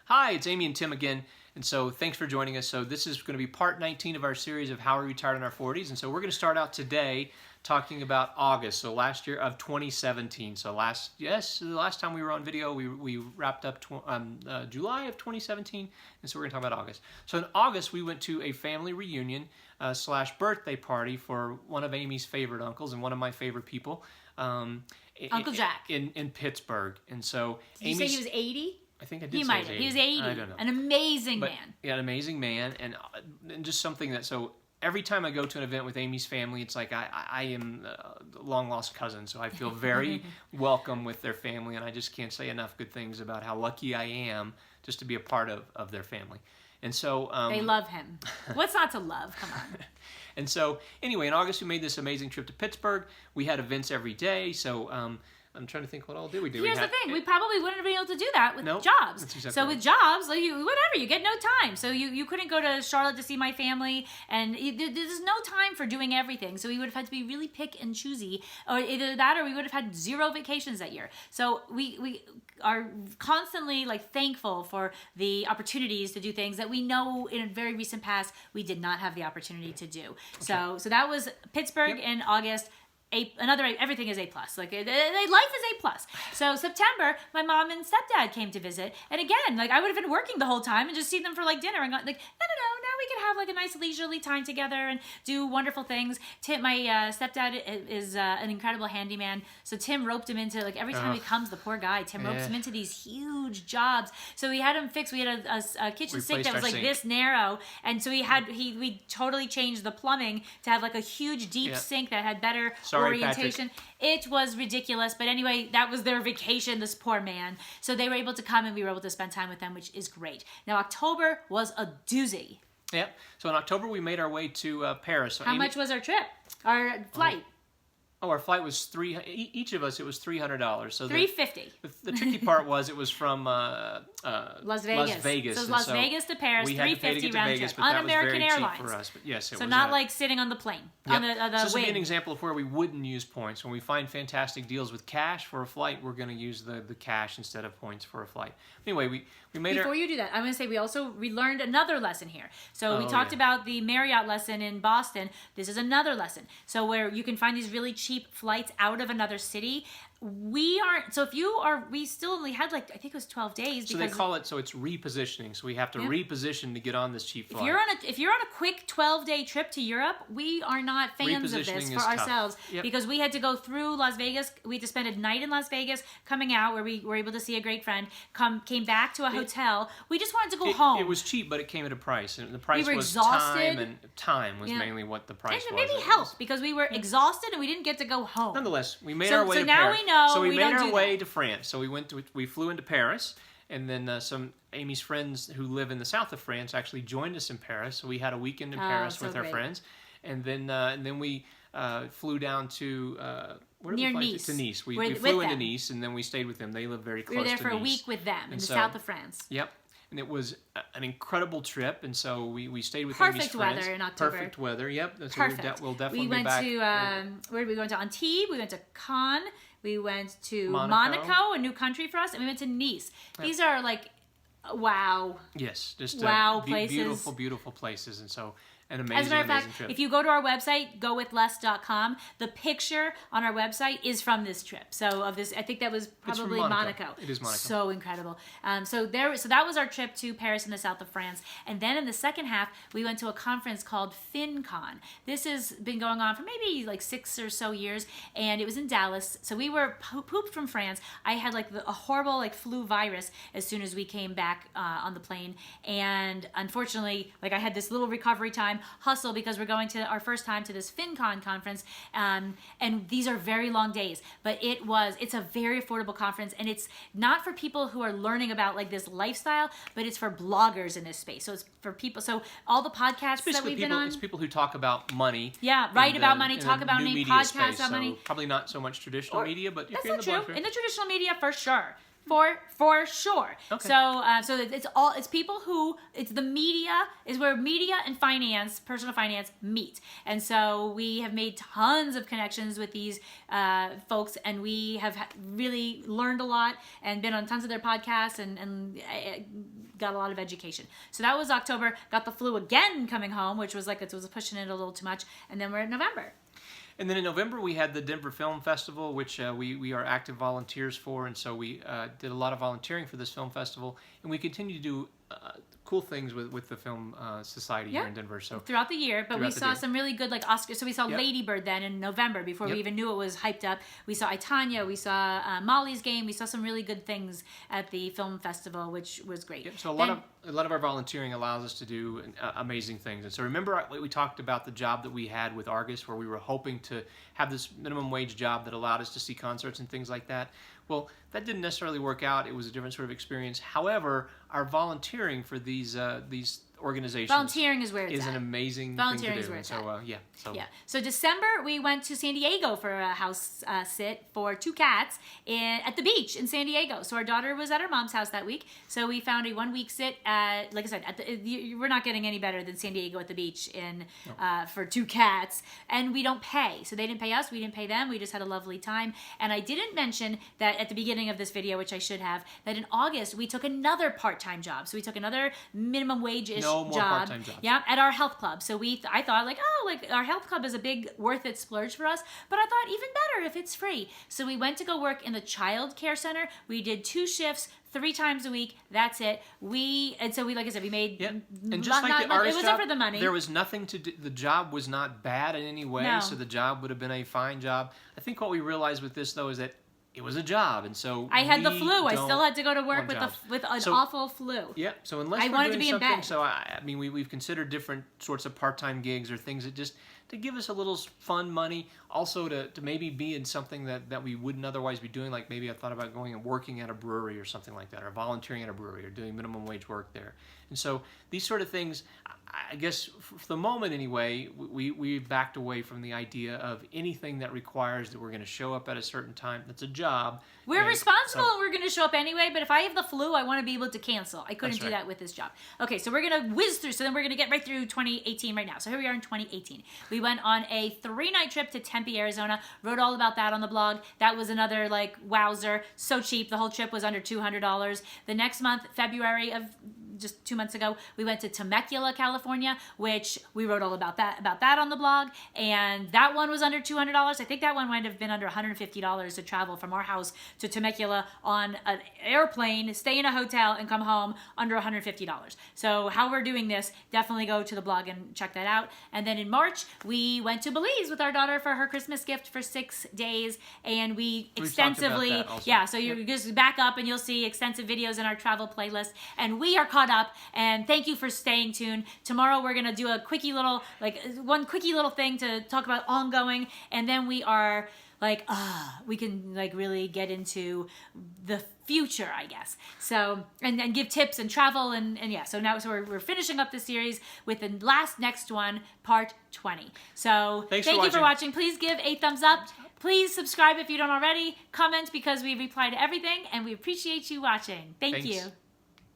Hi, it's Amy and Tim again, and so thanks for joining us. So this is going to be part 19 of our series of How We Retired in Our 40s, and so we're going to start out today talking about August, so last year of 2017. So the last time we were on video, we wrapped up July of 2017, and so we're going to talk about August. So in August, we went to a family reunion / birthday party for one of Amy's favorite uncles and one of my favorite people. Uncle Jack. In Pittsburgh, and so Did you say he was 80? I think I did. He was 80. I don't know. An amazing man. Yeah, an amazing man, and just something that, so every time I go to an event with Amy's family, it's like I am a long-lost cousin, so I feel very welcome with their family, and I just can't say enough good things about how lucky I am just to be a part of their family. And so... they love him. What's not to love? Come on. And so, anyway, in August, we made this amazing trip to Pittsburgh. We had events every day, so... I'm trying to think what all did we do. Here's the thing. We probably wouldn't have been able to do that with jobs. That's exactly so right. with jobs, like you get no time. So you couldn't go to Charlotte to see my family, and there's no time for doing everything. So we would have had to be really pick and choosy, or either that or we would have had 0 vacations that year. So we are constantly thankful for the opportunities to do things that we know in a very recent past we did not have the opportunity to do. Okay. So that was Pittsburgh in August. Everything is A+. Life is A+. So September, my mom and stepdad came to visit, and again, I would have been working the whole time and just seen them for dinner, and got no, now we can have a nice leisurely time together and do wonderful things. Tim, my stepdad is an incredible handyman, so Tim roped him into every time he comes, the poor guy, Tim ropes him into these huge jobs. So we had him fixed. We had a kitchen sink that was this narrow, and so we totally changed the plumbing to have a huge deep sink that had better orientation. Patrick. It was ridiculous, but anyway, that was their vacation, this poor man. So they were able to come and we were able to spend time with them, which is great. Now October was a doozy. Yeah. So in October we made our way to Paris. So How much was our trip? Our flight? Our flight was each of us. It was $300. So $350. The tricky part was it was from Las Vegas. So Las Vegas to Paris, we had to pay to get to Vegas, but that was very cheap for us. But yes, it was not sitting on the plane on the so this would wing. be an example of where we wouldn't use points. When we find fantastic deals with cash for a flight, we're going to use the cash instead of points for a flight. Anyway, we made Before you do that, I'm going to say we learned another lesson here. So we talked about the Marriott lesson in Boston. This is another lesson. So where you can find these really cheap flights out of another city. We aren't. So we still only had I think it was 12 days. So they call it, it's repositioning. So we have to reposition to get on this cheap flight. If you're on a quick 12-day trip to Europe, we are not fans of this for ourselves because we had to go through Las Vegas. We had to spend a night in Las Vegas, coming out where we were able to see a great friend. Came back to a hotel. We just wanted to go home. It was cheap, but it came at a price, and the price was exhausted. time, and time was mainly what the price was. And maybe helped because we were exhausted and we didn't get to go home. Nonetheless, we made our way to Paris. So we made our way to France. So we flew into Paris, and then some Amy's friends who live in the south of France actually joined us in Paris. So we had a weekend in Paris with our friends, and then we flew down to near Nice. To Nice. We flew into Nice, and then we stayed with them. They live very close to Nice. We were there for a week with them in the south of France. Yep. And it was an incredible trip, and so we stayed with Perfect Amy's friends. weather in October. Perfect weather, yep. So Perfect. We'll definitely be back. We went to, where did we go? To Antibes, we went to Cannes, we went to Monaco, a new country for us, and we went to Nice. Yep. These are wow. Yes, just places. Beautiful, beautiful places, and so... An amazing, As a matter of fact, trip. If you go to our website, gowithless.com, the picture on our website is from this trip. So I think that was probably Monaco. It is Monaco. So incredible. So that was our trip to Paris in the south of France. And then in the second half, we went to a conference called FinCon. This has been going on for maybe 6 or so years, and it was in Dallas. So we were pooped from France. I had a horrible flu virus as soon as we came back on the plane, and unfortunately, I had this little recovery time. Hustle because we're going to our first time to this FinCon conference, and these are very long days, but it's a very affordable conference, and it's not for people who are learning about this lifestyle, but it's for bloggers in this space. So it's for people. So all the podcasts that we've been on, it's people who talk about money. Yeah, write about money, talk about money, podcast about money. Probably not so much traditional media, but if you're in the true. In the traditional media, for sure. for sure. Okay. So it's people who it's the media is where media and finance, personal finance meet, and so we have made tons of connections with these folks, and we have really learned a lot and been on tons of their podcasts and got a lot of education. So that was October. Got the flu again coming home, which was like it was pushing it a little too much, and then we're in November. And then in November, we had the Denver Film Festival, which we are active volunteers for. And so we did a lot of volunteering for this film festival. And we continue to do cool things with the Film Society here in Denver. So throughout the year, but we saw some really good like Oscars. So we saw Lady Bird then in November before we even knew it was hyped up. We saw I, Tonya, we saw Molly's Game. We saw some really good things at the film festival, which was great. Yep, so a lot of our volunteering allows us to do amazing things. And so remember we talked about the job that we had with Argus, where we were hoping to have this minimum wage job that allowed us to see concerts and things like that. Well, that didn't necessarily work out. It was a different sort of experience. However, our volunteering for these organizations volunteering is where it's is at. an amazing volunteering thing is to do. where And it's at. So December we went to San Diego for a house sit for 2 cats at the beach in San Diego. So our daughter was at her mom's house that week. So we found a 1-week sit at, like I said, we're not getting any better than San Diego at the beach for 2 cats, and we don't pay. So they didn't pay us, we didn't pay them. We just had a lovely time. And I didn't mention that at the beginning of this video, which I should have, that in August we took another part-time job. So we took another minimum wage-ish no more job. part-time jobs. Yeah, at our health club. So I thought like our health club is a big worth it splurge for us, but I thought even better if it's free. So we went to go work in the child care center. We did 2 shifts, 3 times a week. That's it. Like I said, we made and just like the artist it wasn't job, for the money. there was nothing to do. The job was not bad in any way, No. so the job would have been a fine job. I think what we realized with this though is that it was a job, and so I had the flu. I still had to go to work with an awful flu. Yeah. So unless I we're wanted doing to be in something, bed. so I mean, we've considered different sorts of part-time gigs or things that just to give us a little fun money, also to maybe be in something that we wouldn't otherwise be doing. Like maybe I thought about going and working at a brewery or something like that, or volunteering at a brewery, or doing minimum wage work there. And so these sort of things, I guess for the moment anyway, we backed away from the idea of anything that requires that we're going to show up at a certain time. That's a job. We're responsible and we're going to show up anyway, but if I have the flu, I want to be able to cancel. I couldn't do that with this job. Okay, so we're going to whiz through. So then we're going to get right through 2018 right now. So here we are in 2018. We went on a 3-night trip to Tempe, Arizona. Wrote all about that on the blog. That was another like wowzer. So cheap. The whole trip was under $200. The next month, February of just 2 months ago, we went to Temecula, California, which we wrote all about that on the blog, and that one was under $200. I think that one might have been under $150 to travel from our house to Temecula on an airplane, stay in a hotel, and come home under $150. So how we're doing this, definitely go to the blog and check that out. And then in March, we went to Belize with our daughter for her Christmas gift for 6 days, and we extensively, so you just back up and you'll see extensive videos in our travel playlist, and we are caught up, and thank you for staying tuned. Tomorrow we're gonna do a quickie little thing to talk about ongoing, and then we are like we can like really get into the future, I guess. So and give tips and travel and yeah. So we're finishing up the series with the next one, part 20. So thank you for watching. Please give a thumbs up. Please subscribe if you don't already. Comment because we reply to everything, and we appreciate you watching. Thank you.